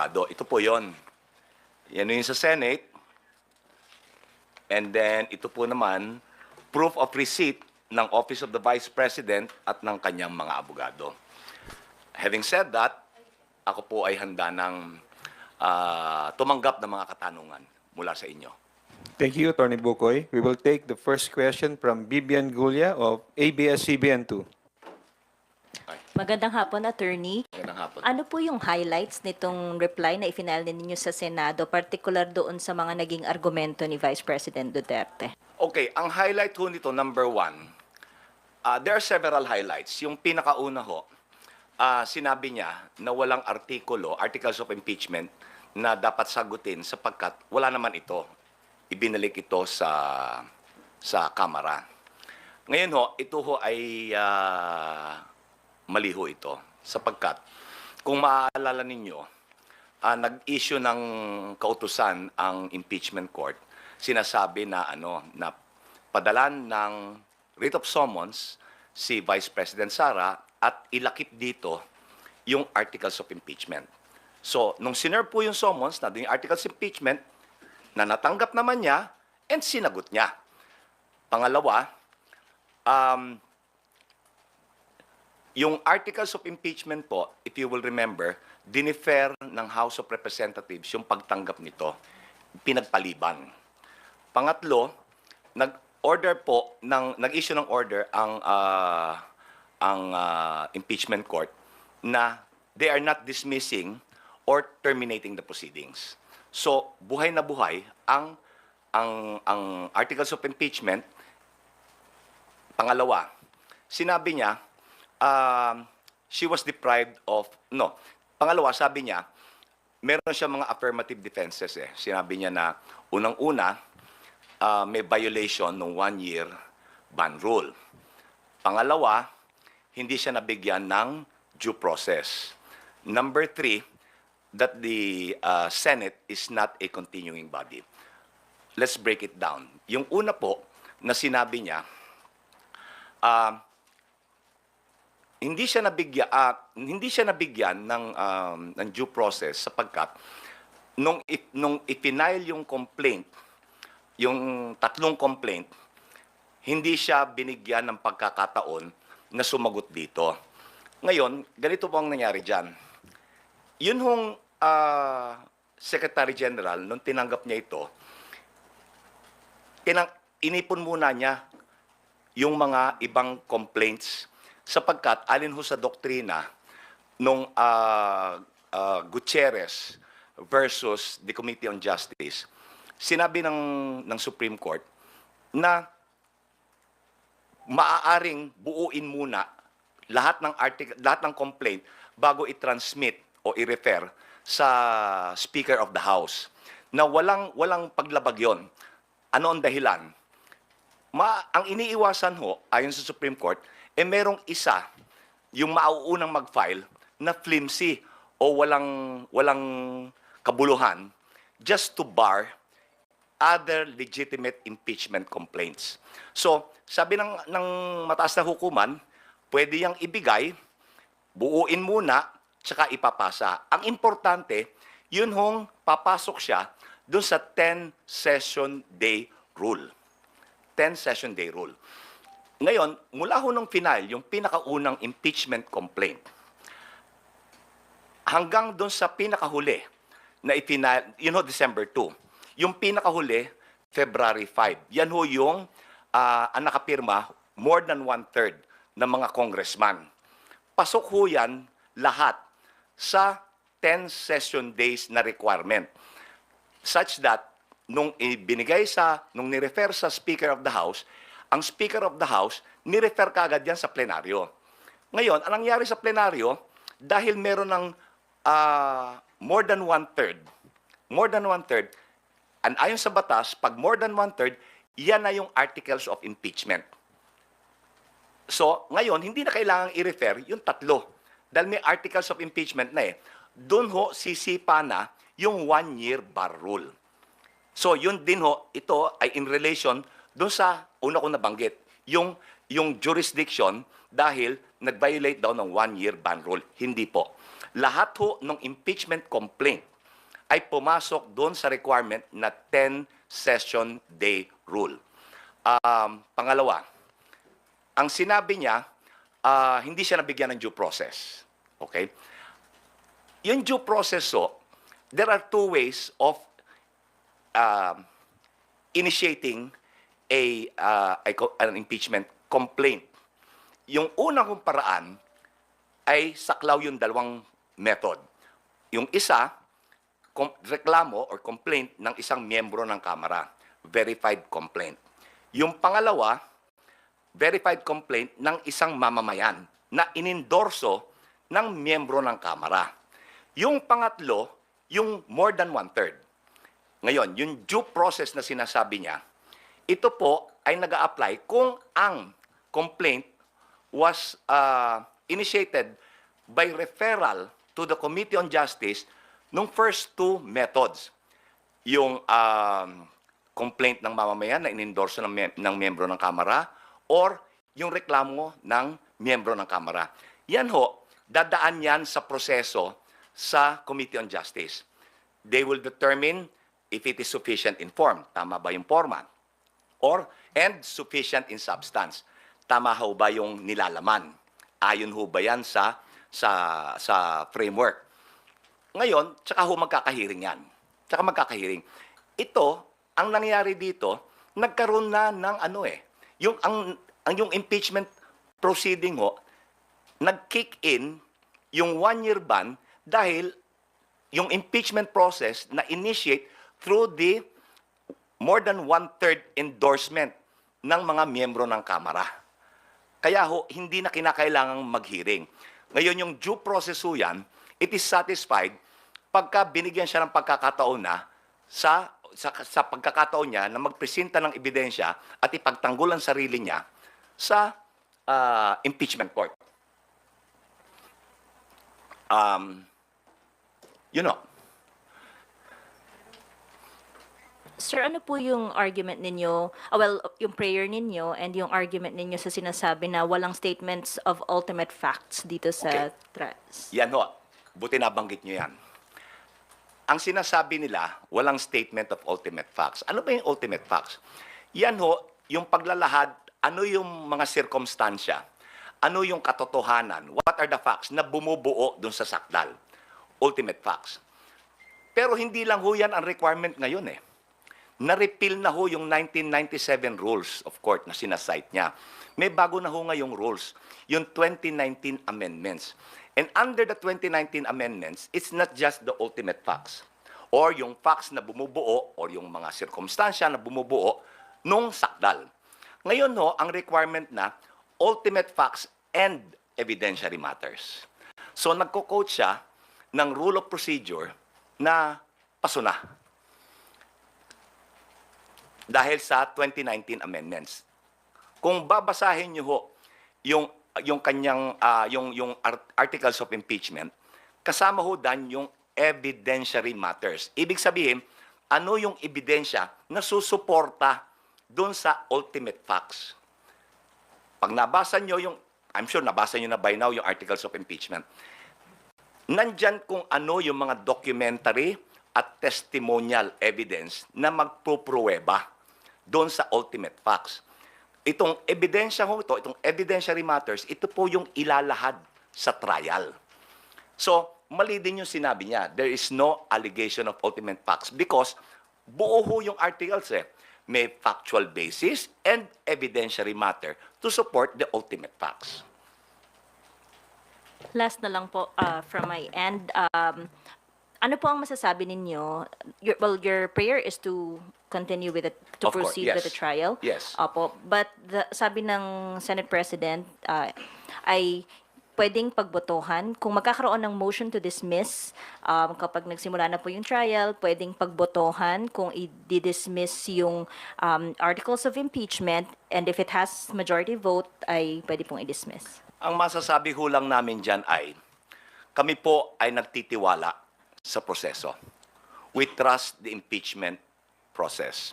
abogado. Ito po yon. Yan yung sa Senate. And then, ito po naman, proof of receipt ng Office of the Vice President at ng kanyang mga abogado. Having said that, ako po ay handa ng tumanggap ng mga katanungan mula sa inyo. Thank you, Attorney Bukoy. We will take the first question from Bibian Gulia of ABS-CBN2. Magandang hapon, Attorney. Magandang hapon. Ano po yung highlights nitong reply na ifinal ninyo sa Senado, particular doon sa mga naging argumento ni Vice President Duterte? Okay, ang highlight ho nito, number one, there are several highlights. Yung pinakauna ho, sinabi niya na walang articles of impeachment na dapat sagutin sapagkat wala naman ito. Ibinalik ito sa Kamara. Ngayon ho, ito ho ay mali ho ito sapagkat kung maaalala ninyo, nag-issue ng kautusan ang impeachment court. Sinasabi na na padalan ng writ of summons si Vice President Sara at ilakip dito yung articles of impeachment. So, nung sinerve po yung summons na yung articles of impeachment, na natanggap naman niya and sinagot niya. Pangalawa, yung articles of impeachment po, if you will remember, dinifer ng House of Representatives yung pagtanggap nito, pinagpaliban. Pangatlo, nag-issue ng order ang impeachment court na they are not dismissing or terminating the proceedings. So, buhay na buhay ang articles of impeachment. Pangalawa, sinabi niya she was deprived of Pangalawa, sabi niya, meron siya mga affirmative defenses eh. Sinabi niya na unang-una, may violation ng 1-year ban rule. Pangalawa, hindi siya nabigyan ng due process. Number 3, that the Senate is not a continuing body. Let's break it down. Yung una po na sinabi niya, hindi siya nabigyan ng due process sapagkat nung ipinail yung complaint, yung tatlong complaint, hindi siya binigyan ng pagkakataon na sumagot dito. Ngayon, ganito po ang nangyari diyan. Yun hong Secretary General, nung tinanggap niya ito, inipon muna niya yung mga ibang complaints sapagkat alin ho sa doktrina nung Gutierrez versus the Committee on Justice, sinabi ng Supreme Court na maaaring buuin muna lahat ng complaint bago i-transmit o i-refer sa Speaker of the House. Na walang paglabag yon. Ano ang dahilan? Ang iniiwasan ho, ayon sa Supreme Court, merong isa, yung mauunang mag-file, na flimsy o walang kabuluhan just to bar other legitimate impeachment complaints. So, sabi ng mataas na hukuman, pwede yang ibigay, buuin muna, tsaka ipapasa. Ang importante, yun hong papasok siya dun sa 10-session day rule. 10-session day rule. Ngayon, mula ho nung final, yung pinakaunang impeachment complaint, hanggang doon sa pinakahuli na yun ho, December 2. Yung pinakahuli, February 5. Yan ho yung nakapirma more than 1/3 ng mga congressman. Pasok ho yan lahat sa 10 session days na requirement. Such that, nung nirefer sa Speaker of the House, ang Speaker of the House, nirefer kagad yan sa plenaryo. Ngayon, anong nangyari sa plenaryo, dahil meron ng more than 1/3, and ayon sa batas, pag more than 1/3, yan na yung articles of impeachment. So, ngayon, hindi na kailangang i-refer yung tatlo. Dahil may articles of impeachment na eh. Doon ho, sisipa na yung 1-year bar rule. So, yun din ho, ito ay in relation doon sa una ko nabanggit, yung jurisdiction dahil nag-violate daw ng 1-year ban rule. Hindi po. Lahat ho ng impeachment complaint ay pumasok doon sa requirement na 10-session day rule. Pangalawa, ang sinabi niya, hindi siya nabigyan ng due process. Okay? Yung due process, there are two ways of initiating an impeachment complaint. Yung unang kong paraan ay saklaw yung dalawang method. Yung isa, reklamo or complaint ng isang miyembro ng Kamara, verified complaint. Yung pangalawa, verified complaint ng isang mamamayan na inendorso ng miyembro ng Kamara. Yung pangatlo, yung more than one-third. Ngayon, yung due process na sinasabi niya, ito po ay nag-a-apply kung ang complaint was initiated by referral to the Committee on Justice nung first two methods. Yung complaint ng mamamayan na inendorso ng miyembro ng Kamara or yung reklamo ng miyembro ng Kamara. Yan ho, dadaan yan sa proseso sa Committee on Justice. They will determine if it is sufficient in form. Tama ba yung forma? And sufficient in substance. Tama ho ba yung nilalaman? Ayon ho ba yan sa framework? Ngayon, tsaka ho magkakahiring yan. Tsaka magkakahiring. Ito, ang nangyari dito, nagkaroon na ng yung impeachment proceeding ho, nag-kick in yung 1-year ban dahil yung impeachment process na initiate through the more than one-third endorsement ng mga miyembro ng Kamara. Kaya ho, hindi na kinakailangang mag-hearing. Ngayon, yung due process ho yan, it is satisfied pagka binigyan siya ng pagkakataon na sa pagkakataon niya na magpresenta ng ebidensya at ipagtanggol ang sarili niya sa impeachment court. Sir, ano po yung argument ninyo, yung prayer ninyo and yung argument ninyo sa sinasabi na walang statements of ultimate facts dito sa Yan ho, buti nabanggit nyo yan. Ang sinasabi nila, walang statement of ultimate facts. Ano ba yung ultimate facts? Yan ho, yung paglalahad, ano yung mga sirkumstansya, ano yung katotohanan, what are the facts na bumubuo dun sa sakdal. Ultimate facts. Pero hindi lang ho yan ang requirement ngayon eh. Na-repeal na ho yung 1997 rules of court na sinasite niya. May bago na ho ngayong rules, yung 2019 amendments. And under the 2019 amendments, it's not just the ultimate facts or yung facts na bumubuo or yung mga sirkumstansya na bumubuo nung sakdal. Ngayon ho, ang requirement na ultimate facts and evidentiary matters. So nagko-quote siya ng rule of procedure na paso na dahil sa 2019 amendments. Kung babasahin niyo ho yung kanyang yung articles of impeachment, kasama ho dan yung evidentiary matters. Ibig sabihin, ano yung ebidensya na susuporta doon sa ultimate facts. Pag nabasa niyo I'm sure nabasa niyo na by now yung articles of impeachment. Nandyan kung ano yung mga documentary at testimonial evidence na magpupruweba doon sa ultimate facts. Itong ebidensya ho ito, itong evidentiary matters, ito po yung ilalahad sa trial. So, mali din yung sinabi niya. There is no allegation of ultimate facts because buo ho yung articles eh. May factual basis and evidentiary matter to support the ultimate facts. Last na lang po from my end. Ano po ang masasabi ninyo? Your prayer is to continue with it, to Of course, proceed with yes. the trial. Yes. Opo. But sabi ng Senate President ay pwedeng pagbotohan. Kung magkakaroon ng motion to dismiss, kapag nagsimula na po yung trial, pwedeng pagbotohan kung i-dismiss yung articles of impeachment, and if it has majority vote, ay pwede pong i-dismiss. Ang masasabi ho lang namin dyan ay, kami po ay nagtitiwala sa proseso. We trust the impeachment process.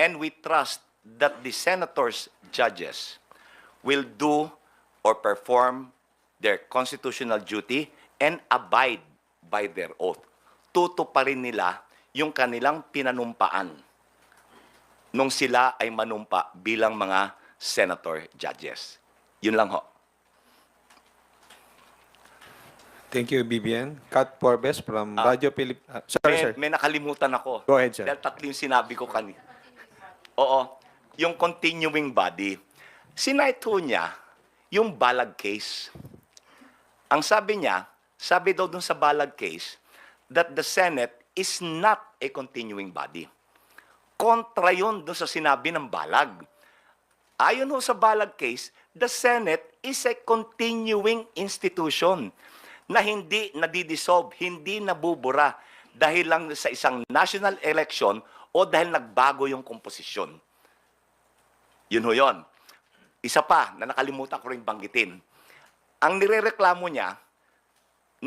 And we trust that the senators, judges, will do or perform their constitutional duty and abide by their oath tutuparin nila yung kanilang pinanumpaan nung sila ay manumpa bilang mga senator judges. Yun lang ho. Thank you, Bibian. Kat Porbes from Radyo sorry, sir. May nakalimutan ako. Go ahead, sir. Dahil tatlo yung sinabi ko kanina. Oo, yung continuing body. Sinight ho niya yung Balag case. Ang sabi niya, sabi daw dun sa Balag case, that the Senate is not a continuing body. Kontra yun dun sa sinabi ng Balag. Ayon ho sa Balag case, the Senate is a continuing institution na hindi nadidissolve, hindi nabubura dahil lang sa isang national election o dahil nagbago yung komposisyon. Yun ho yun. Isa pa na nakalimutan ko rin banggitin. Ang nirereklamo niya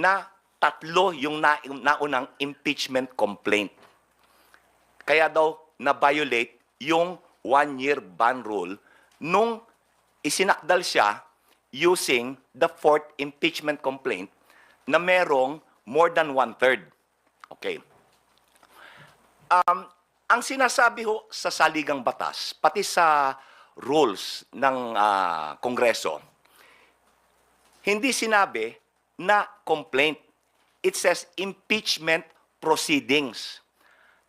na tatlo yung naunang impeachment complaint. Kaya daw na-violate yung one-year ban rule nung isinakdal siya using the fourth impeachment complaint na merong more than one-third. Okay. Ang sinasabi ho sa saligang batas, pati sa rules ng Kongreso, hindi sinabi na complaint. It says impeachment proceedings.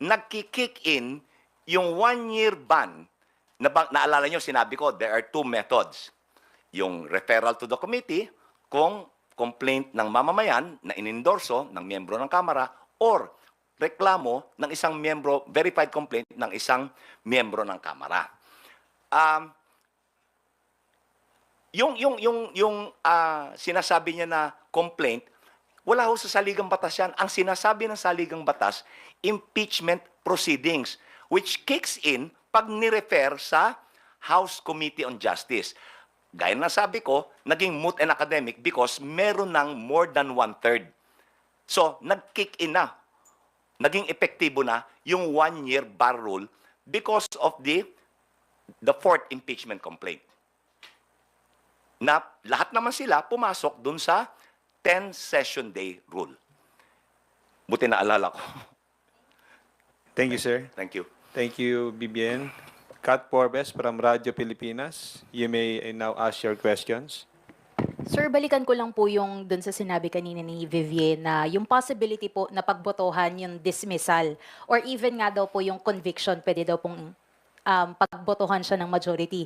Nagki-kick in yung one-year ban. Naalala nyo, sinabi ko, there are two methods. Yung referral to the committee, kung complaint ng mamamayan na inendorso ng miyembro ng Kamara, or reklamo ng isang miyembro, verified complaint ng isang miyembro ng Kamara. Sinasabi niya na complaint, wala ho sa saligang batas yan. Ang sinasabi ng saligang batas, impeachment proceedings, which kicks in pag nirefer sa House Committee on Justice. Gaya na sabi ko, naging moot and academic because meron ng more than one-third. So, nag-kick in na. Naging epektibo na yung one-year bar rule because of the fourth impeachment complaint. Na lahat naman sila pumasok dun sa 10-session day rule. Buti na alala ko. Thank you, sir. Thank you. Thank you, Bibian. Kat Porbes from Radyo Pilipinas. You may now ask your questions. Sir, balikan ko lang po yung dun sa sinabi kanina ni Vivian na yung possibility po na pagbotohan yung dismissal or even nga daw po yung conviction, pwede daw pong pagbotohan siya ng majority.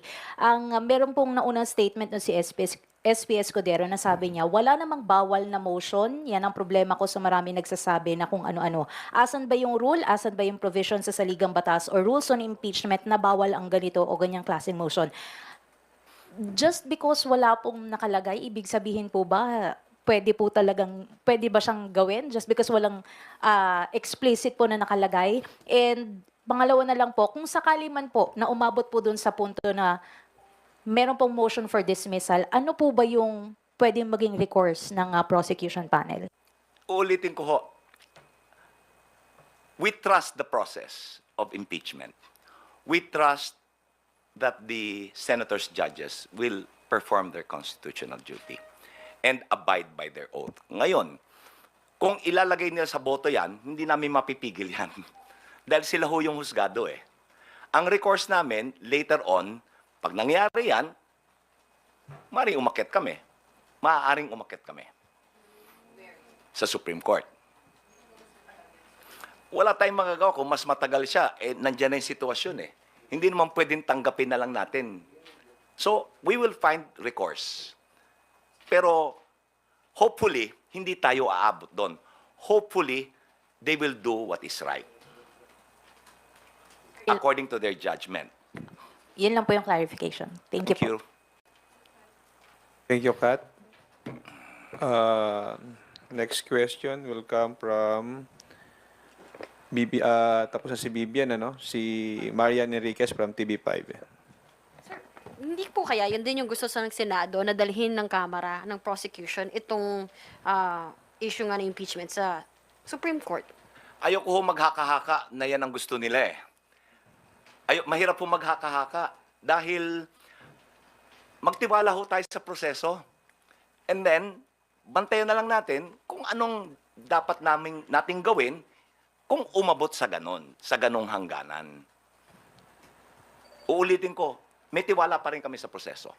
Meron pong naunang statement no si SPS Codero na sabi niya, wala namang bawal na motion. Yan ang problema ko sa marami nagsasabi na kung ano-ano. Asan ba yung rule? Asan ba yung provision sa saligang batas or rules on impeachment na bawal ang ganito o ganyang klaseng motion? Just because wala pong nakalagay, ibig sabihin po ba, pwede ba siyang gawin? Just because walang explicit po na nakalagay? And pangalawa na lang po, kung sakali man po na umabot po dun sa punto na meron pong motion for dismissal, ano po ba yung pwedeng maging recourse ng prosecution panel? Uulitin ko ho, we trust the process of impeachment. We trust that the senators' judges will perform their constitutional duty and abide by their oath. Ngayon, kung ilalagay nila sa boto yan, hindi namin mapipigil yan. Dahil sila ho yung husgado eh. Ang recourse namin, later on, pag nangyari yan, maaaring umakyat kami. Maaaring umakyat kami sa Supreme Court. Wala tayong magagawa kung mas matagal siya. Nandiyan na yung sitwasyon eh. Hindi naman pwedeng tanggapin na lang natin. So, we will find recourse. Pero, hopefully, hindi tayo aabot doon. Hopefully, they will do what is right. According to their judgment. Yun lang po yung clarification. Thank you po. Thank you, Kat. Next question will come from tapos na si Bibian, si Marian Enriquez from TV5. Hindi po kaya, yun din yung gusto sa ng Senado na dalhin ng Kamara, ng prosecution, itong issue nga ng impeachment sa Supreme Court. Ayoko ho maghaka-haka na yan ang gusto nila eh. Mahirap po maghaka-haka dahil magtiwala ho tayo sa proseso. And then, bantayan na lang natin kung anong dapat nating gawin kung umabot sa ganong hangganan. Uulitin ko, may tiwala pa rin kami sa proseso.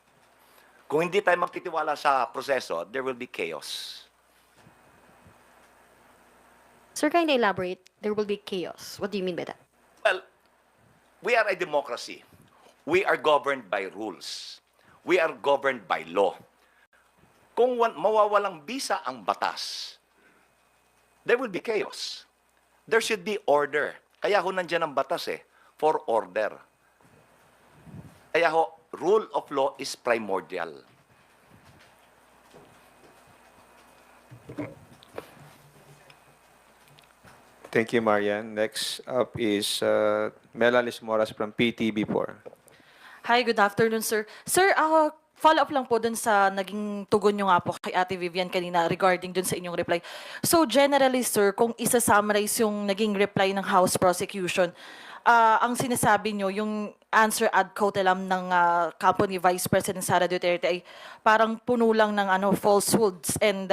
Kung hindi tayo magtitiwala sa proseso, there will be chaos. Sir, kindly elaborate. There will be chaos. What do you mean by that? Well, we are a democracy. We are governed by rules. We are governed by law. Kung mawawalang bisa ang batas, there will be chaos. There should be order. Kaya ho nandiyan ang batas for order. Kaya ho, rule of law is primordial. Thank you, Marian. Next up is Melalis Moras from PTB4. Hi, good afternoon, sir. Sir, follow-up lang po dun sa naging tugon nyo nga po kay Ate Vivian kanina regarding dun sa inyong reply. So, generally, sir, kung isa-summarize yung naging reply ng House Prosecution, ang sinasabi nyo, yung answer ad cautelam ng kampo ni Vice President Sara Duterte ay parang puno lang ng falsehoods and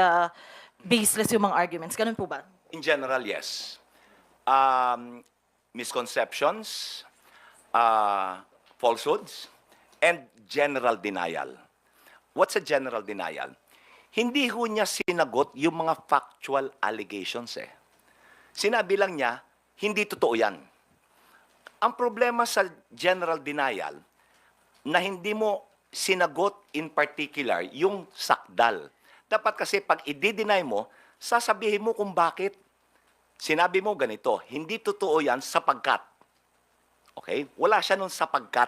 baseless yung mga arguments. Ganun po ba? In general, yes. Misconceptions, falsehoods, and general denial. What's a general denial? Hindi ho niya sinagot yung mga factual allegations Sinabi lang niya, hindi totoo yan. Ang problema sa general denial, na hindi mo sinagot in particular yung sakdal. Dapat kasi pag i-deny mo, sasabihin mo kung bakit. Sinabi mo ganito, hindi totoo yan sapagkat. Okay? Wala siya nun sapagkat.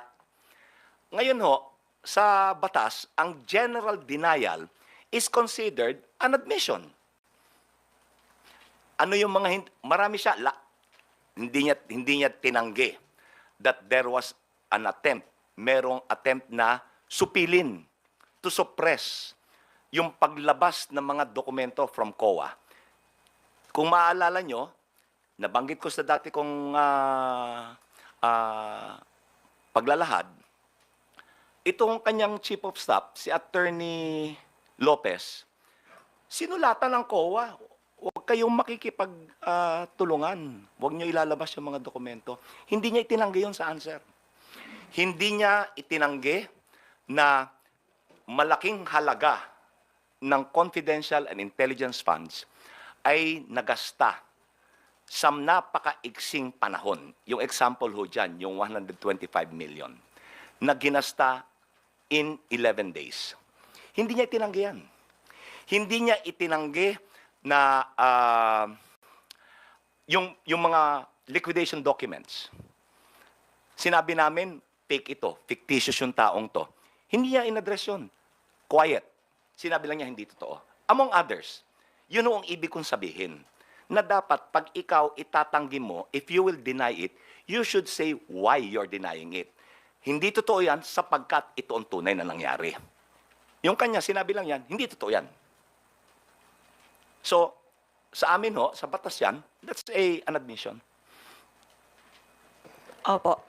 Ngayon ho, sa batas, ang general denial is considered an admission. Ano yung mga marami siya, hindi niya tinanggi that there was an attempt, merong attempt na supilin, to suppress yung paglabas ng mga dokumento from COA. Kung maaalala nyo, nabanggit ko sa dati kong paglalahad, itong kanyang chief of staff, si Attorney Lopez, sinulatan ng COA, huwag kayong makikipagtulungan. Huwag nyo ilalabas yung mga dokumento. Hindi niya itinanggi yun sa answer. Hindi niya itinanggi na malaking halaga ng confidential and intelligence funds ay nagasta sa napakaiksing panahon. Yung example ho dyan, yung 125 million, na ginasta in 11 days. Hindi niya itinanggi yan. Hindi niya itinanggi na yung mga liquidation documents. Sinabi namin, fake ito, fictitious yung taong to. Hindi niya in-address yun. Quiet. Sinabi lang niya, hindi totoo. Among others, yun ang ibig kong sabihin, na dapat pag ikaw itatanggi mo, if you will deny it, you should say why you're denying it. Hindi totoo yan sapagkat ito ang tunay na nangyari. Yung kanya, sinabi lang yan, hindi totoo yan. So, sa amin ho, sa batas yan, that's an admission. Opo,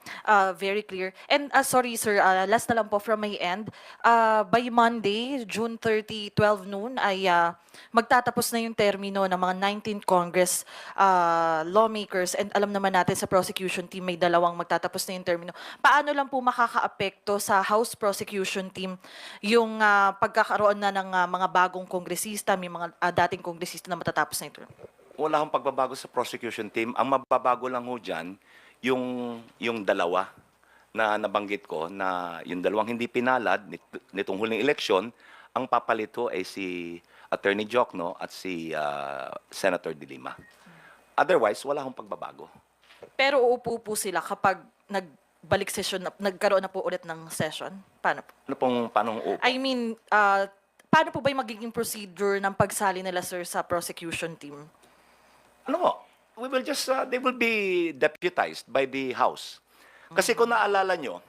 very clear. And sorry sir, last na lang po from my end. By Monday, June 30, 12 noon, ay magtatapos na yung termino ng mga 19th Congress lawmakers, and alam naman natin sa prosecution team may dalawang magtatapos na yung termino. Paano lang po makakaapekto sa House prosecution team yung pagkakaroon na ng mga bagong kongresista, may mga dating kongresista na matatapos na ito? Wala akong pagbabago sa prosecution team. Ang mababago lang ho dyan, yung dalawa na nabanggit ko, na yung dalawang hindi pinalad nitong huling eleksyon, ang papalito ay si Attorney Jokno at si Senator De Lima. Otherwise, wala akong pagbabago. Pero uupo po sila kapag nagbalik session, nagkaroon na po ulit ng session? Paano po? Paano upo? I mean, paano po ba yung magiging procedure ng pagsali nila, sir, sa prosecution team? We will just, they will be deputized by the House. Kasi kung naalala nyo,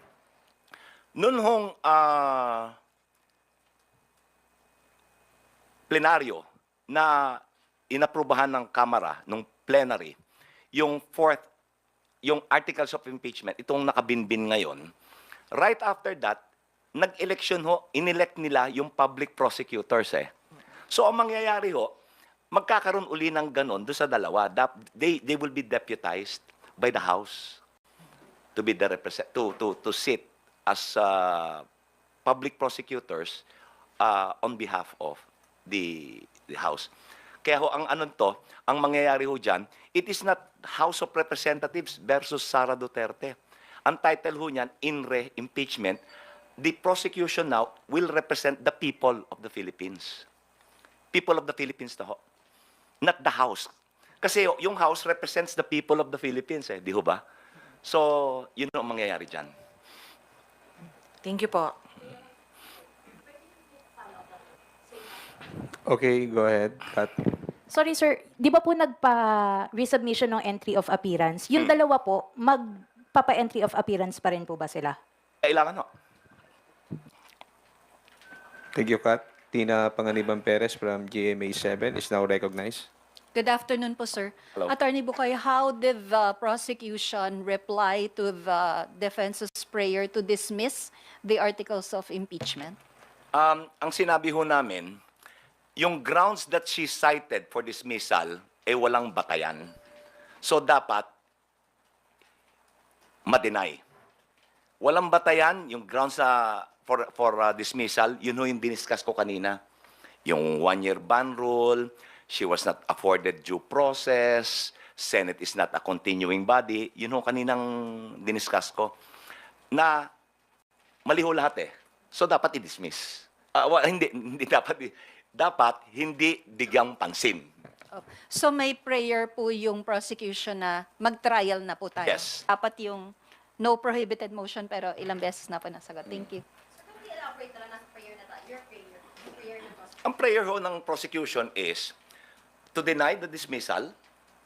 noon hong plenaryo na inaprubahan ng Kamara, nung plenary, yung articles of impeachment, itong nakabinbin ngayon, right after that, nag-election ho, inelect nila yung public prosecutors So ang mangyayari ho, magkakaroon uli ng ganon doon sa dalawa. They will be deputized by the House to be the to sit as public prosecutors on behalf of the House. Kaya ho, ang mangyayari ho dyan, it is not House of Representatives versus Sara Duterte. Ang title ho niyan, in re impeachment, the prosecution now will represent the people of the Philippines. People of the Philippines na ho. Not the House. Kasi yung House represents the people of the Philippines, di ho ba? So, yun ang mangyayari dyan. Thank you po. Okay, go ahead, Kat. Sorry sir, di ba po nagpa-resubmission ng entry of appearance? Yung dalawa po, magpapa-entry of appearance pa rin po ba sila? Kailangan ho. Thank you, Kat. Tina Panganiban Perez from GMA7 is now recognized. Good afternoon po, sir. Hello. Attorney Bukoy, how did the prosecution reply to the defense's prayer to dismiss the articles of impeachment? Ang sinabi ho namin, yung grounds that she cited for dismissal, walang batayan. So, dapat ma-deny. Walang batayan, yung grounds for dismissal, yun ho yung diniscuss ko kanina. Yung one-year ban rule, she was not afforded due process, Senate is not a continuing body, yun ho kaninang diniscuss ko. Na mali ho lahat eh. So, dapat i-dismiss. Hindi dapat dapat hindi bigyang pansin. So may prayer po yung prosecution na mag-trial na po tayo. Yes. Dapat yung no prohibited motion pero ilang beses na po nasagot. Thank you. Ang prayer ho ng prosecution is to deny the dismissal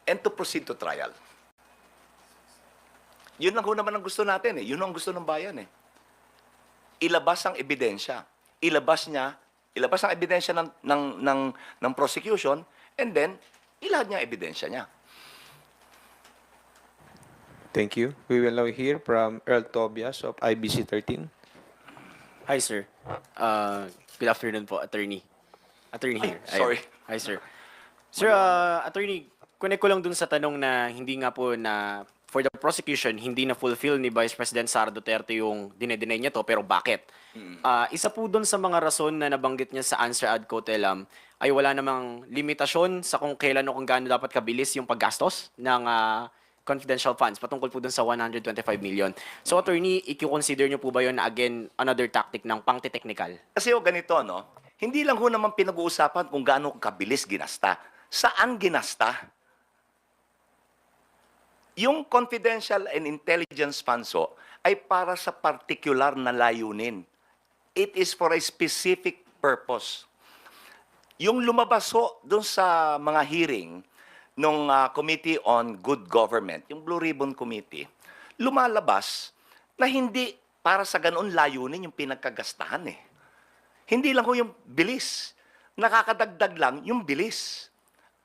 and to proceed to trial. Yun lang ho naman ang gusto natin eh. Yun ang gusto ng bayan eh. Ilabas ang ebidensya. Ilabas ang ebidensya ng prosecution and then ilahad niya ang ebidensya niya. Thank you. We will now hear from Earl Tobias of IBC 13. Hi, sir. Good afternoon po, attorney. Attorney here. Ayun. sorry. Hi, sir. Sir, attorney, connect ko lang dun sa tanong na hindi nga po na for the prosecution, hindi na fulfill ni Vice President Sara Duterte yung dinedenay niya to, pero bakit? Isa po dun sa mga rason na nabanggit niya sa answer ad cautelam ay wala namang limitasyon sa kung kailan o kung gaano dapat kabilis yung paggastos ng confidential funds patungkol po dun sa 125 million. So, attorney, i-consider niyo po ba yun na again, another tactic ng pangti-technical? Kasi ho ganito, no? Hindi lang ho naman pinag-uusapan kung gaano kabilis ginasta. Saan ginasta? Yung confidential and intelligence funds ho, ay para sa particular na layunin. It is for a specific purpose. Yung lumabas ho doon sa mga hearing nung Committee on Good Government, yung Blue Ribbon Committee, lumalabas na hindi para sa ganoon layunin yung pinagkagastahan eh. Hindi lang ho yung bilis. Nakakadagdag lang yung bilis.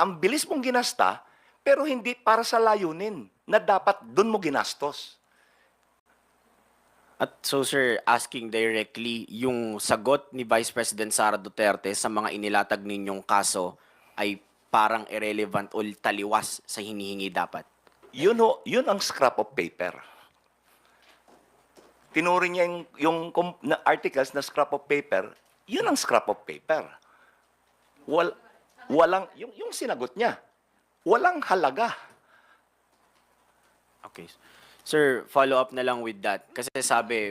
Ang bilis mong ginasta, pero hindi para sa layunin na dapat doon mo ginastos. At so, sir, asking directly, yung sagot ni Vice President Sara Duterte sa mga inilatag ninyong kaso ay parang irrelevant o taliwas sa hinihingi dapat. Yun ang scrap of paper. Tinuring niya na articles na scrap of paper, yun ang scrap of paper. Walang, yung sinagot niya, walang halaga. Okay. Sir, follow up na lang with that. Kasi sabi,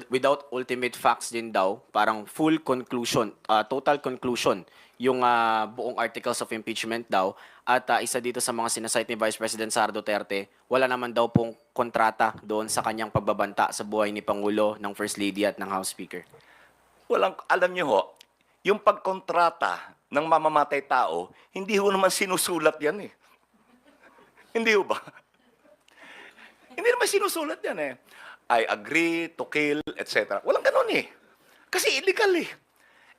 without ultimate facts din daw, parang full conclusion, total conclusion, yung buong articles of impeachment daw. At isa dito sa mga sinasite ni Vice President Sara Duterte, wala naman daw pong kontrata doon sa kanyang pagbabanta sa buhay ni Pangulo, ng First Lady at ng House Speaker. Alam niyo ho, yung pagkontrata ng mamamatay tao, hindi ho naman sinusulat yan eh. Hindi ho ba? Hindi naman sinusulat yan eh. I agree to kill, etc. Walang ganun eh. Kasi illegal eh.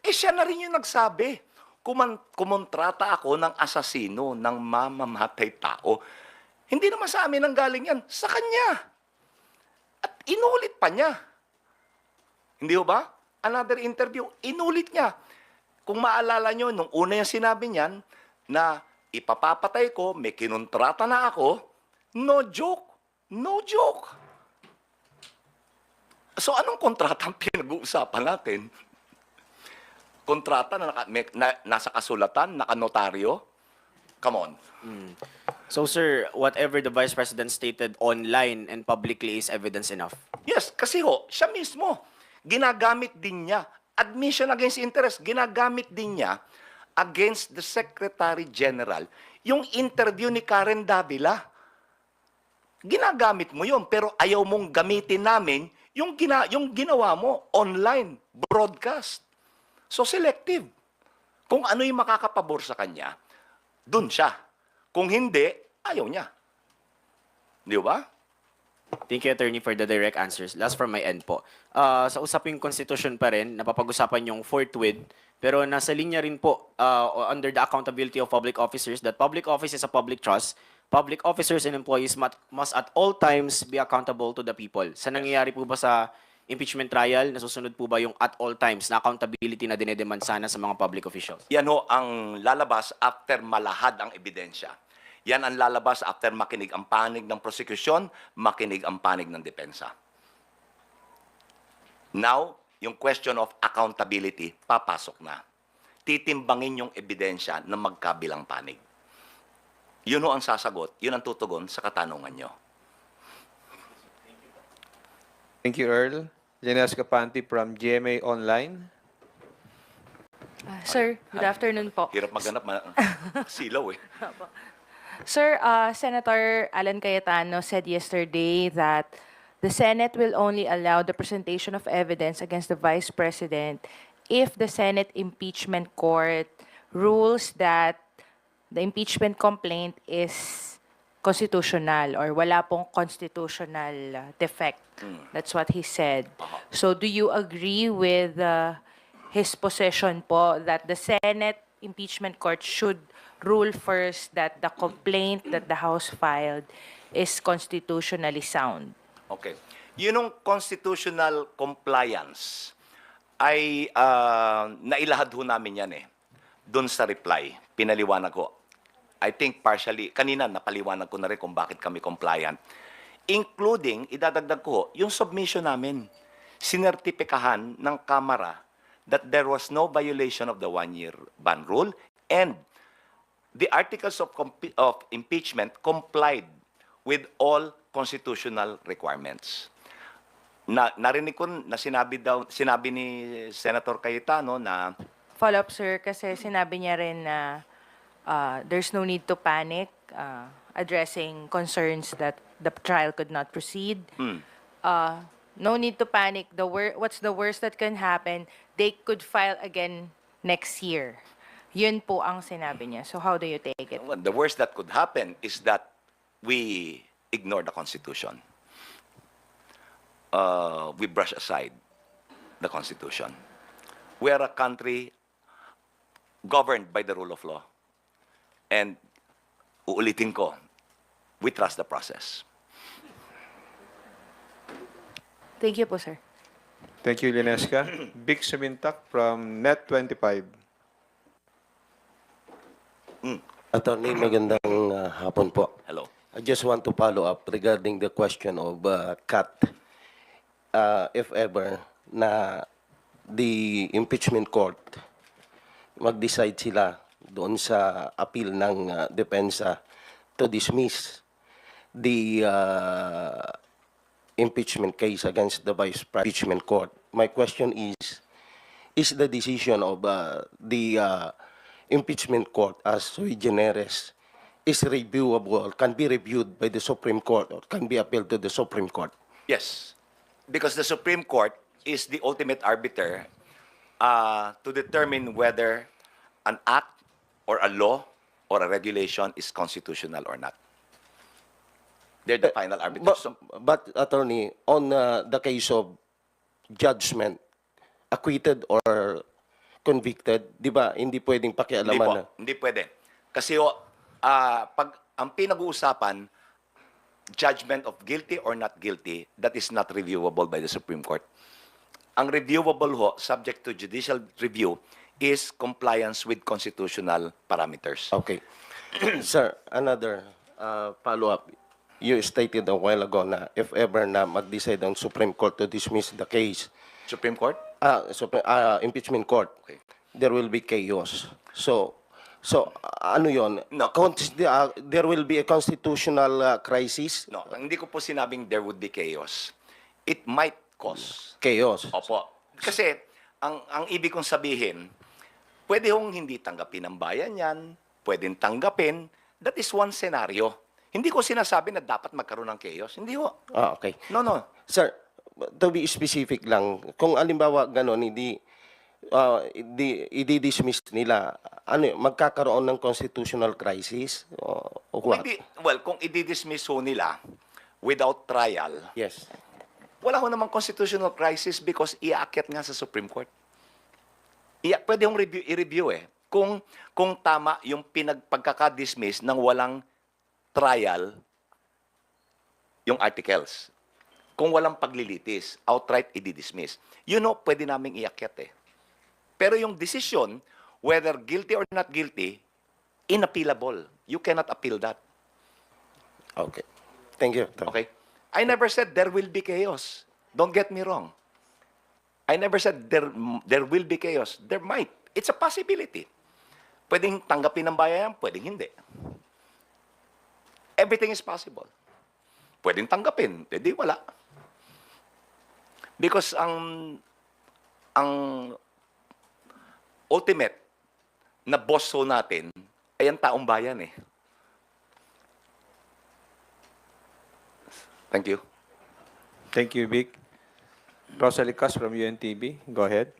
Siya na rin yung nagsabi. Kumontrata ako ng asasino ng mamamatay tao. Hindi naman sa amin ang galing yan. Sa kanya. At inulit pa niya. Hindi ho ba? Another interview, inulit niya. Kung maalala nyo, nung una yung sinabi niyan, na ipapapatay ko, may kinontrata na ako, no joke. No joke. So anong kontrata ang pinag-uusapan natin? Kontrata na, nasa kasulatan, nakanotaryo? Come on. So sir, whatever the Vice President stated online and publicly is evidence enough. Yes, kasi siya mismo, ginagamit din niya, admission against interest, ginagamit din niya against the Secretary General, yung interview ni Karen Davila. Ginagamit mo yun, pero ayaw mong gamitin namin yung ginawa mo online, broadcast. So selective. Kung ano yung makakapabor sa kanya, dun siya. Kung hindi, ayaw niya. Di ba? Thank you, Attorney, for the direct answers. Last from my end po. Sa usaping constitution pa rin, napapag-usapan yung forthwith, pero nasa linya rin po under the accountability of public officers that public office is a public trust. Public officers and employees must at all times be accountable to the people. Sa nangyayari po ba sa impeachment trial, nasusunod po ba yung at all times na accountability na dinedemand sana sa mga public officials? Yan ang lalabas after malahad ang ebidensya. Yan ang lalabas after makinig ang panig ng prosecution, makinig ang panig ng depensa. Now, yung question of accountability, papasok na. Titimbangin yung ebidensya ng magkabilang panig. Yun ang sasagot, yun ang tutugon sa katanungan nyo. Thank you, Earl. Janelle Escapante from GMA Online. Sir, good afternoon po. Hirap maghanap, silaw eh. Sir, Senator Alan Cayetano said yesterday that the Senate will only allow the presentation of evidence against the Vice President if the Senate Impeachment Court rules that the impeachment complaint is constitutional or wala pong constitutional defect. That's what he said. So do you agree with his position po that the Senate Impeachment Court should rule first that the complaint that the House filed is constitutionally sound? Okay. Yun ang constitutional compliance ay nailahad ho namin yan eh. Doon sa reply, pinaliwanag ko. I think partially, kanina napaliwanag ko na rin kung bakit kami compliant. Including, idadagdag ko, yung submission namin, sinertipikahan ng Kamara that there was no violation of the one-year ban rule and the articles of impeachment complied with all constitutional requirements. Narinig ko na sinabi ni Senator Cayetano na Follow-up, sir, kasi sinabi niya rin na there's no need to panic, addressing concerns that the trial could not proceed. No need to panic. What's the worst that can happen? They could file again next year. Yun po ang sinabi niya. So how do you take it? the worst that could happen is that we ignore the Constitution. We brush aside the Constitution. We are a country governed by the rule of law. And uulitin ko, we trust the process. Thank you po, sir. Thank you, Linesca. Vic Sumintak from Net25. Attorney, magandang hapon po. Hello. I just want to follow up regarding the question of CAT. If ever na the impeachment court mag-decide sila doon sa appeal ng depensa to dismiss the impeachment case against the Vice Impeachment Court. My question is the decision of the impeachment court as sui generis is reviewable, can be reviewed by the Supreme Court or can be appealed to the Supreme Court? Yes. Because the Supreme Court is the ultimate arbiter to determine whether an act or a law or a regulation is constitutional or not. They're the final arbiters. But attorney, on the case of judgment, acquitted or convicted, di ba, hindi pwedeng pakialaman na? Hindi pwede. Kasi pag ang pinag-uusapan, judgment of guilty or not guilty, that is not reviewable by the Supreme Court. Ang reviewable ho, subject to judicial review, is compliance with constitutional parameters. Okay. Sir, another follow-up. You stated a while ago na if ever na mag-decide ang Supreme Court to dismiss the case, Supreme Court? impeachment court, Okay. there will be chaos. So ano yon? No. There will be a constitutional crisis. No, hindi ko po sinabing there would be chaos. It might cause. Chaos. Opo. Kasi, ang ibig kong sabihin, pwede hong hindi tanggapin ng bayan yan, pwedeng tanggapin. That is one scenario. Hindi ko sinasabi na dapat magkaroon ng chaos. Hindi ho. Okay. No, no. Sir, to be specific lang, kung alimbawa ganon, i-dismiss nila, magkakaroon ng constitutional crisis o what? Kung i-dismiss ho nila without trial, Yes. wala ho namang constitutional crisis because iaakyat nga sa Supreme Court. Pwede hong i-review kung tama yung pagkaka-dismiss ng walang trial yung articles. Kung walang paglilitis, outright i-dismiss. Pwede naming iakyat Pero yung decision, whether guilty or not guilty, inappealable. You cannot appeal that. Okay. Thank you. Okay? I never said there will be chaos. Don't get me wrong. I never said there will be chaos. There might. It's a possibility. Pwedeng tanggapin ng bayan, pwedeng hindi. Everything is possible. Pwedeng tanggapin, hindi wala. Because ang ultimate na boss ho natin ay ang taong bayan Thank you. Thank you, Vic. Rosalie Cas from UNTV. Go ahead.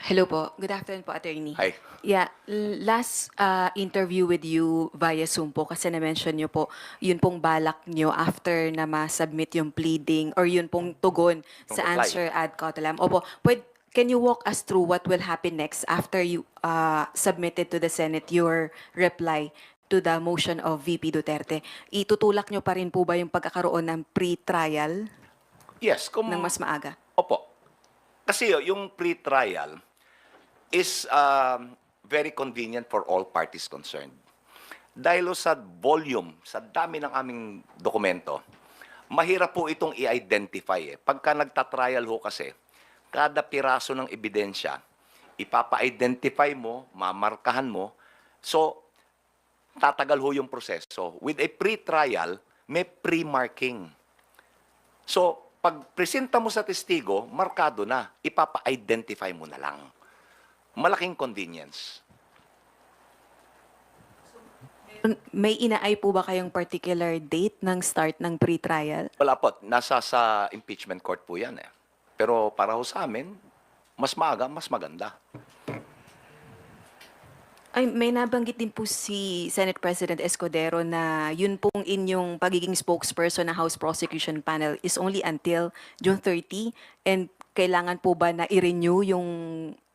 Hello po. Good afternoon po, Attorney. Hi. Yeah, last interview with you via Zoom po kasi na-mention niyo po, yun pong balak niyo after na ma-submit yung pleading or yun pong tugon sa reply. answer ad cautelam. Opo, can you walk us through what will happen next after you submitted to the Senate your reply to the motion of VP Duterte? Itutulak niyo pa rin po ba yung pagkakaroon ng pre-trial Yes, kung ng mas maaga? Opo. Kasi yung pre-trial is very convenient for all parties concerned. Dahil sa volume, sa dami ng aming dokumento, mahirap po itong i-identify Pagka nagtatrial ho kasi, kada piraso ng ebidensya, ipapa-identify mo, mamarkahan mo, so tatagal ho yung proseso. With a pre-trial, may pre-marking. So, pag presenta mo sa testigo, markado na, ipapa-identify mo na lang. Malaking convenience. May inaay po ba kayong particular date ng start ng pre-trial? Wala po, nasa sa impeachment court po yan Pero para ho sa amin, mas maaga, mas maganda. Ay, may nabanggit din po si Senate President Escudero na yun pong inyong pagiging spokesperson na House Prosecution Panel is only until June 30 and kailangan po ba na i-renew yung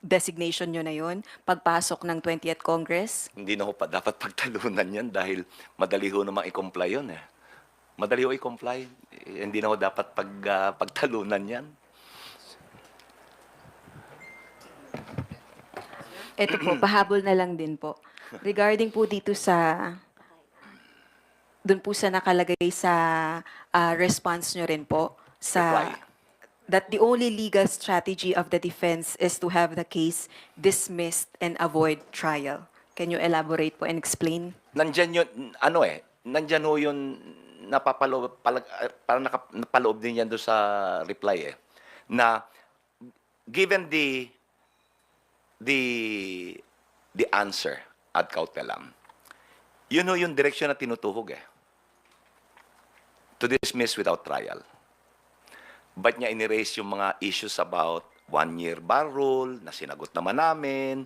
designation nyo na yun pagpasok ng 20th Congress? Hindi na ho pa dapat pagtalunan yan dahil madali ho naman i-comply yun Madali ho i-comply. Hindi na ho dapat pagtalunan yan. Ito po, pahabol na lang din po. Regarding po dito dun po sa nakalagay sa response nyo rin po, Reply. that the only legal strategy of the defense is to have the case dismissed and avoid trial. Can you elaborate po and explain? Nandyan yun, nandyan ho yun, parang napaloob din yan doon sa reply na given the answer ad cautelam, yun ho yung direksyon na tinutuhog to dismiss without trial. Ba't niya in-erase yung mga issues about 1-year bar rule na sinagot naman namin,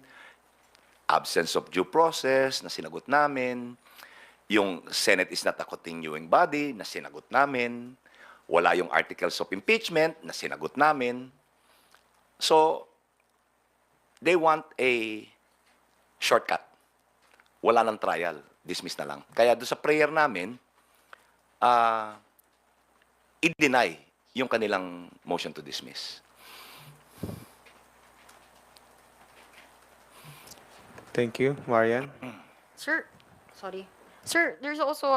absence of due process na sinagot namin, yung Senate is not a continuing body na sinagot namin, wala yung articles of impeachment na sinagot namin. So, they want a shortcut. Wala ng trial. Dismiss na lang. Kaya doon sa prayer namin, i-deny yung kanilang motion to dismiss. Thank you. Marian? Sir, sorry. Sir, there's also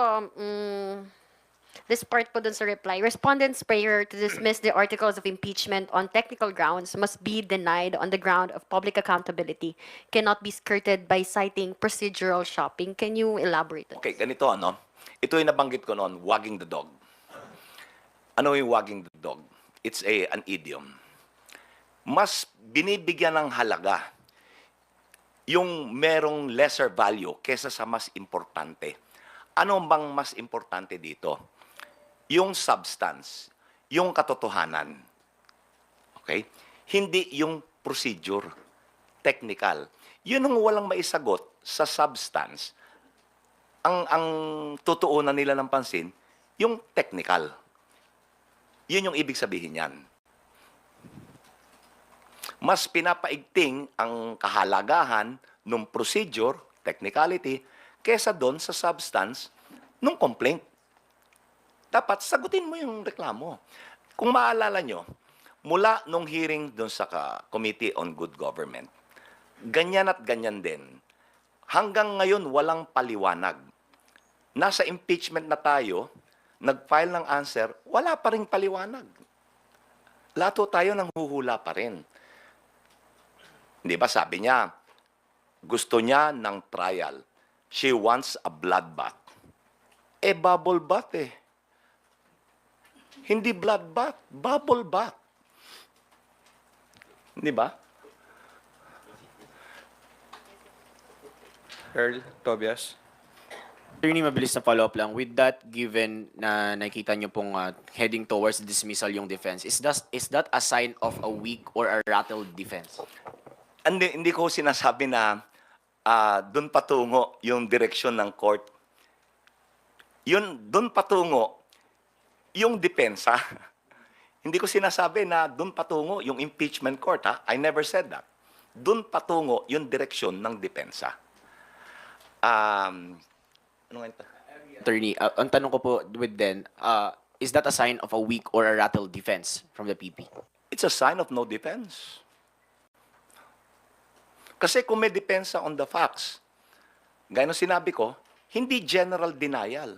this part po dun sa reply. Respondent's prayer to dismiss the articles of impeachment on technical grounds must be denied on the ground of public accountability. Cannot be skirted by citing procedural shopping. Can you elaborate? Okay, ganito ano. Ito yung nabanggit ko noon, wagging the dog. Ano yung wagging the dog? It's an idiom. Mas binibigyan ng halaga yung merong lesser value kesa sa mas importante. Ano bang mas importante dito? Yung substance, yung katotohanan. Okay? Hindi yung procedure, technical. Yun ang walang maisagot sa substance. Ang tutuunan nila ng pansin, yung technical. Yun yung ibig sabihin niyan. Mas pinapaigting ang kahalagahan ng procedure, technicality, kesa doon sa substance ng complaint. Dapat sagutin mo yung reklamo. Kung maalala nyo, mula nung hearing doon sa Committee on Good Government, ganyan at ganyan din. Hanggang ngayon, walang paliwanag. Nasa impeachment na tayo, nag-file ng answer, wala pa ring paliwanag. Lato tayo nang huhula pa rin. Di ba sabi niya, gusto niya ng trial. She wants a bloodbath. Bubble bath eh. Hindi bloodbath, bubble bath. Di ba? Earl, Tobias? Attorney, mabilis na follow-up lang. With that, given na nakita nyo pong heading towards dismissal yung defense, is that a sign of a weak or a rattled defense? Hindi ko sinasabi na doon patungo yung direksyon ng court. Yun, doon patungo yung depensa. Hindi ko sinasabi na doon patungo yung impeachment court. Ha? I never said that. Doon patungo yung direksyon ng depensa. Ano nga ito? Attorney, ang tanong ko po with then, is that a sign of a weak or a rattled defense from the PP? It's a sign of no defense. Kasi kung may depensa on the facts, gaya ng sinabi ko, hindi general denial.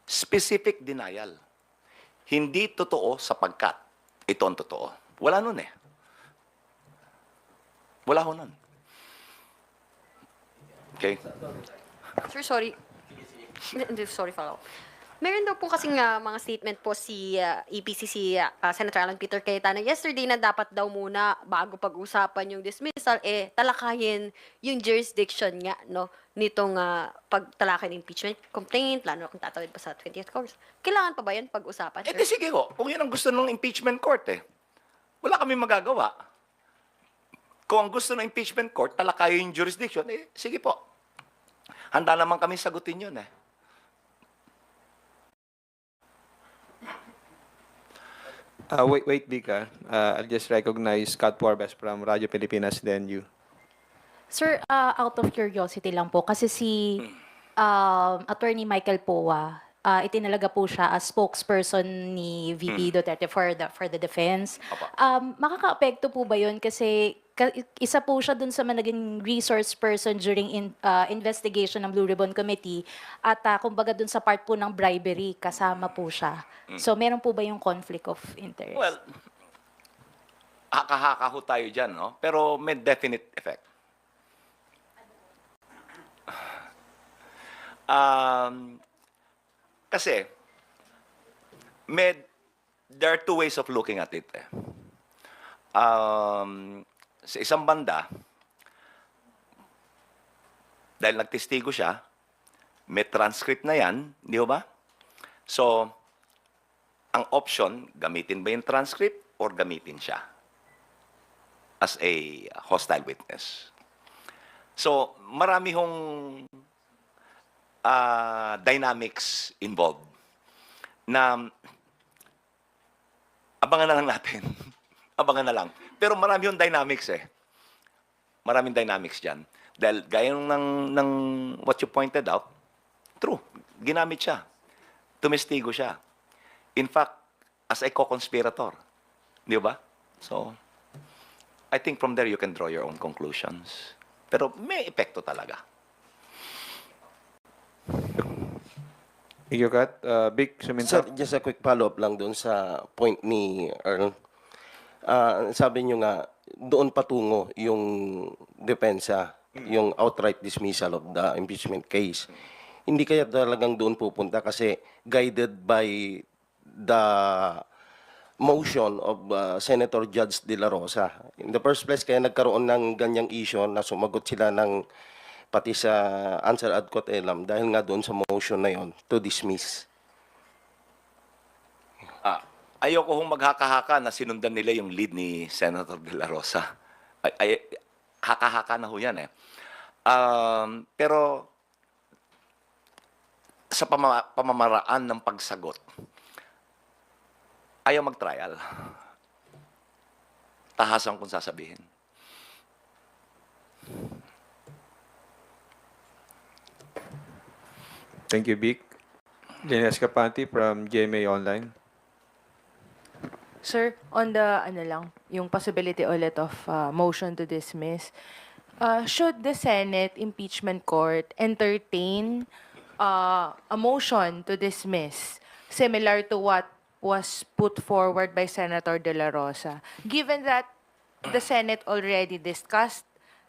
Specific denial. Hindi totoo sapagkat ito ang totoo. Wala nun eh. Wala ho nun. Okay? Sir, sorry. Sorry, follow. Meron daw po kasing mga statement po si EPCC Senator Alan Peter Cayetano yesterday na dapat daw muna bago pag-usapan yung dismissal, talakayin yung jurisdiction nga, no, nitong pagtalakay ng impeachment complaint, lalo kung tatawid pa sa 20th Congress. Kailangan pa ba yan pag-usapan, sir? Di sige ho, kung yun ang gusto ng impeachment court wala kami magagawa. Kung ang gusto ng impeachment court, talakayin yung jurisdiction, sige po. Handa naman kami sagutin yun Wait, Vika. I'll just recognize Kat Porbes from Radyo Pilipinas, then you. Sir, out of curiosity lang po, kasi si Attorney Michael Poa, itinalaga po siya as spokesperson ni VP Duterte for the defense. Makaka-apekto po ba yun? Kasi isa po siya dun sa naging resource person during investigation ng Blue Ribbon Committee at kumbaga dun sa part po ng bribery, kasama po siya. So meron po ba yung conflict of interest? Well, haka-haka ho tayo dyan, no? Pero may definite effect. Kasi, there are two ways of looking at it. Sa isang banda, dahil nagtestigo siya, may transcript na yan, di ba? So, ang option, gamitin ba yung transcript or gamitin siya as a hostile witness? So, marami hong dynamics involved na abangan na lang natin. Abangan na lang. Pero marami yung dynamics Maraming dynamics dyan. Dahil gaya ng what you pointed out, true, ginamit siya. Tumestigo siya. In fact, as a co-conspirator. Di ba? So, I think from there you can draw your own conclusions. Pero may epekto talaga. Thank you, Kat. Vic Suminto. Sir, just a quick follow-up lang doon sa point ni Earl. Sabi nyo nga, doon patungo yung depensa, yung outright dismissal of the impeachment case. Hindi kaya talagang doon pupunta kasi guided by the motion of Senator Judge De La Rosa. In the first place, kaya nagkaroon ng ganyang issue na sumagot sila ng pati sa answer ad quod elam dahil nga doon sa motion na yon to dismiss. Ayoko hong maghaka-haka na sinundan nila yung lead ni Senator De La Rosa. Haka-haka na ho yan eh. Pero sa pamamaraan ng pagsagot, ayaw mag-trial. Tahasan kung sasabihin. Thank you, Vic. Lynn Escapante from GMA Online. Sir, on the, yung possibility ulit of motion to dismiss, should the Senate Impeachment Court entertain a motion to dismiss similar to what was put forward by Senator De La Rosa, given that the Senate already discussed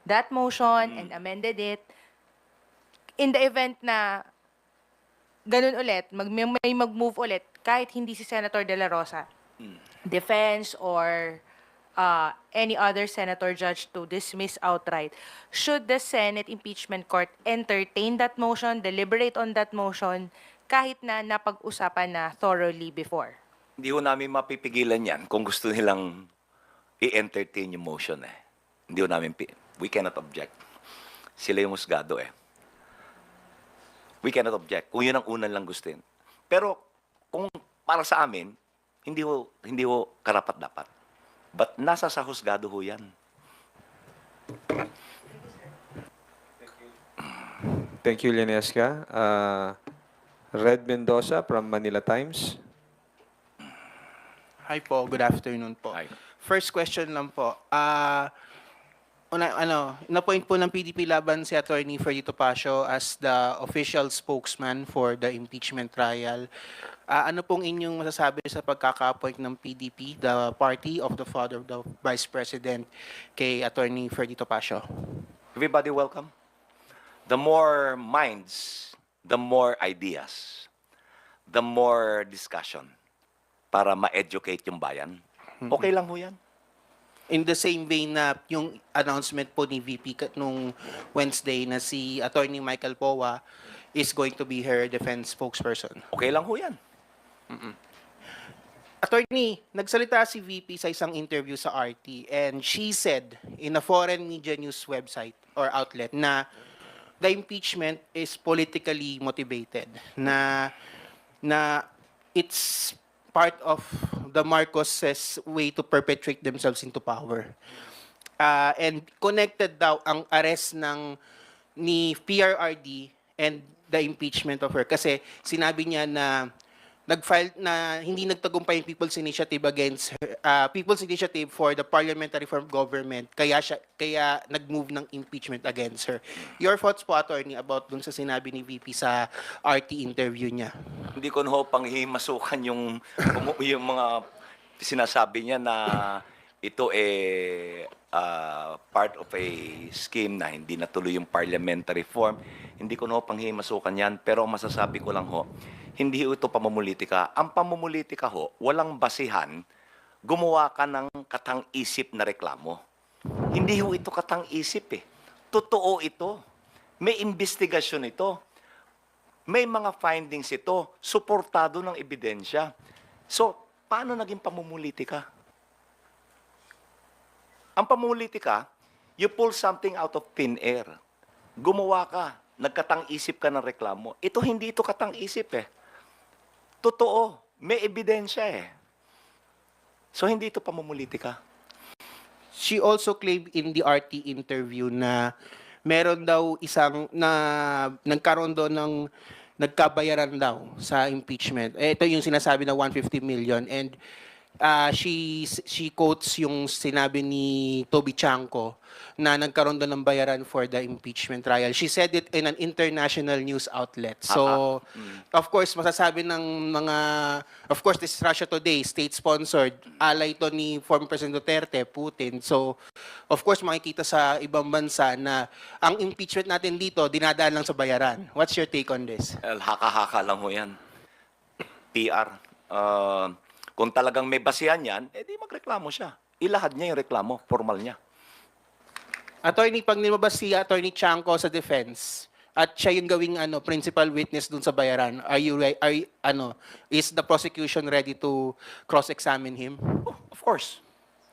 that motion and amended it, in the event na ganun ulit, may mag-move ulit, kahit hindi si Senator De La Rosa, defense or any other senator judge to dismiss outright, should the Senate Impeachment Court entertain that motion, deliberate on that motion, kahit na napag-usapan na thoroughly before? Hindi ho namin mapipigilan yan kung gusto nilang i-entertain yung motion eh. Hindi ho namin, we cannot object. Sila yung husgado eh. We cannot object kung yun ang unan lang gustuin. Pero kung para sa amin, hindi ho karapat-dapat. But nasa sa husgado ho yan. Thank you, Linesca. Red Mendoza from Manila Times. Hi po, good afternoon po. Hi. First question lang po. Na-point po ng PDP laban si Attorney Freddy Topacio as the official spokesman for the impeachment trial. Ano pong inyong masasabi sa pagkaka-appoint ng PDP, the party of the father of the Vice President, kay Attorney Freddy Topacio? Everybody welcome. The more minds, the more ideas, the more discussion para ma-educate yung bayan. Okay lang ho yan. In the same vein na yung announcement po ni VP nung Wednesday na si Attorney Michael Powa is going to be her defense spokesperson. Okay lang ho yan. Attorney, nagsalita si VP sa isang interview sa RT and she said in a foreign media news website or outlet na the impeachment is politically motivated, na it's part of the Marcoses' way to perpetuate themselves into power. And connected daw ang arrest ni PRRD and the impeachment of her. Kasi sinabi niya na nag-file na hindi nagtagumpay yung People's Initiative against her, People's Initiative for the Parliamentary Reform Government, kaya nag-move ng impeachment against her. Your thoughts po, Attorney, about dun sa sinabi ni VP sa RT interview niya? Hindi ko ho panghimasukan yung mga sinasabi niya na ito part of a scheme na hindi natuloy yung parliamentary reform. Hindi ko ho panghimasukan yan, pero masasabi ko lang ho, hindi ito pamumulitika. Ang pamumulitika ho, walang basihan, gumawa ka ng katang-isip na reklamo. Hindi ho ito katang-isip eh. Totoo ito. May investigasyon ito. May mga findings ito. Suportado ng ebidensya. So, paano naging pamumulitika? Ang pamumulitika, you pull something out of thin air. Gumawa ka, nagkatang-isip ka ng reklamo. Ito, hindi ito katang-isip eh. Totoo, may ebidensya eh. So, hindi ito pamumulitika. She also claimed in the RT interview na meron daw nagkaroon daw ng nagkabayaran daw sa impeachment. Ito yung sinasabi na 150 million and she quotes yung sinabi ni Toby Chanco na nagkaroon doon ng bayaran for the impeachment trial. She said it in an international news outlet. So, of course, masasabi ng mga, of course, this is Russia Today, state-sponsored, ally to ni former President Duterte, Putin. So, of course, makikita sa ibang bansa na ang impeachment natin dito, dinadaan lang sa bayaran. What's your take on this? Well, haka-haka lang ho yan. PR. Kung talagang may basihan yan, di magreklamo siya. Ilahad niya yung reklamo, formal niya. Attorney, pag nimabas si Attorney Chanco sa defense at siya yung gawing principal witness dun sa bayaran, is the prosecution ready to cross-examine him? Oh, of course.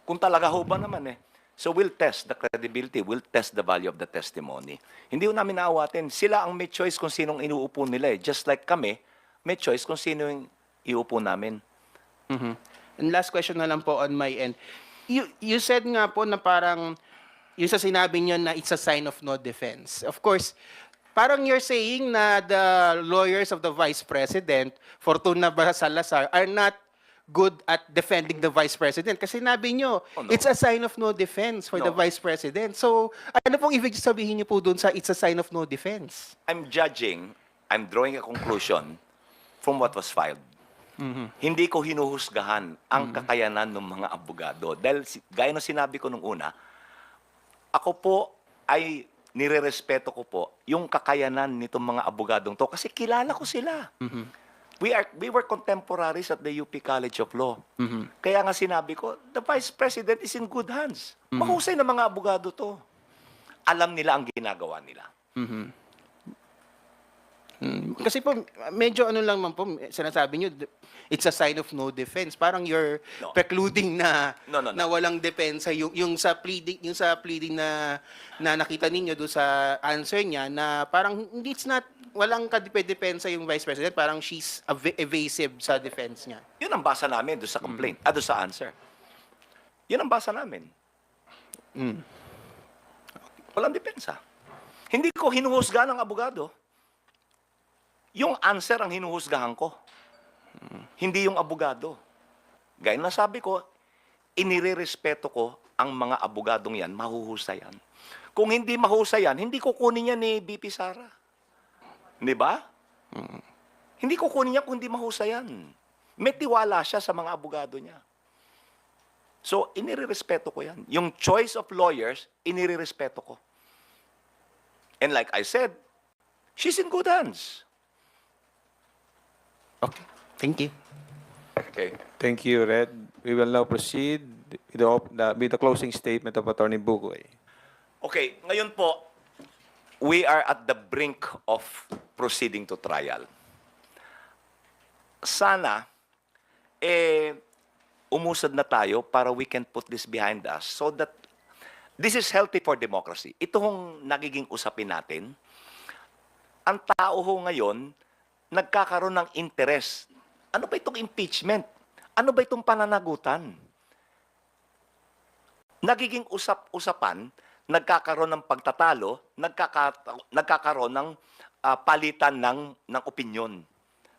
Kung talaga ho ba naman eh. So we'll test the credibility, we'll test the value of the testimony. Hindi ho namin naawatin. Sila ang may choice kung sinong inuupo nila eh. Just like kami, may choice kung sino yung iuupo namin. And last question na lang po on my end. You said nga po na parang yung sa sinabi niyo na it's a sign of no defense. Of course, parang you're saying na the lawyers of the Vice President, Fortuna Salazar, are not good at defending the Vice President. Kasi sinabi niyo, it's a sign of no defense for the Vice President. So, ano pong ibig sabihin niyo po dun sa it's a sign of no defense? I'm drawing a conclusion from what was filed. Hindi ko hinuhusgahan ang kakayanan ng mga abogado. Dahil gaya ng sinabi ko nung una, ako po ay nirerespeto ko po yung kakayanan nitong mga abogadong to kasi kilala ko sila. We were contemporaries at the UP College of Law. Kaya nga sinabi ko, the Vice President is in good hands. Mahusay na mga abogado to. Alam nila ang ginagawa nila. Kasi po, medyo lang man po, sinasabi niyo, it's a sign of no defense. Parang you're precluding na na walang depensa yung sa pleading na nakita ninyo do sa answer niya na parang walang kadepensa yung Vice President, parang she's evasive sa defense niya. Yun ang basa namin doon sa complaint, doon sa answer. Yun ang basa namin. Walang depensa. Hindi ko hinuhusgahan ng abogado. Yung answer ang hinuhusgahan ko. Hindi yung abogado. Gaya na sabi ko, inirerespeto ko ang mga abogadong yan, mahuhusayan. Kung hindi mahusayan, hindi kukunin niya ni BP Sara. Di ba? Hindi kukunin niya kung hindi mahusayan. May tiwala siya sa mga abogado niya. So, inirerespeto ko yan. Yung choice of lawyers, inirerespeto ko. And like I said, she's in good hands. Okay. Thank you. Okay. Thank you, Red. We will now proceed with the closing statement of Attorney Bugoy. Okay, ngayon po, we are at the brink of proceeding to trial. Sana, umusad na tayo para we can put this behind us so that this is healthy for democracy. Ito hong nagiging usapin natin. Ang tao ho ngayon, nagkakaroon ng interest. Ano ba itong impeachment? Ano ba itong pananagutan? Nagiging usap-usapan, nagkakaroon ng pagtatalo, nagkakaroon ng palitan ng opinyon.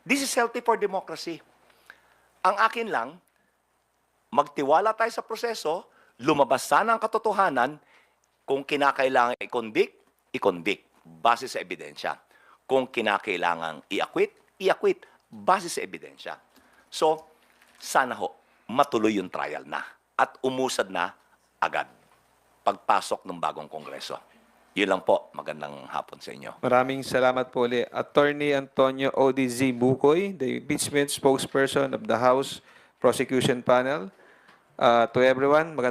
This is healthy for democracy. Ang akin lang, magtiwala tayo sa proseso, lumabas sana ang katotohanan, kung kinakailangan i-convict, base sa ebidensya. Kung kinakailangan i-acquit, base sa ebidensya. So, sana ho, matuloy yung trial na at umusad na agad pagpasok ng bagong kongreso. Yun lang po. Magandang hapon sa inyo. Maraming salamat po ulit. Attorney Antonio O.D.Z. Bugoy, the impeachment spokesperson of the House Prosecution Panel. To everyone, magandang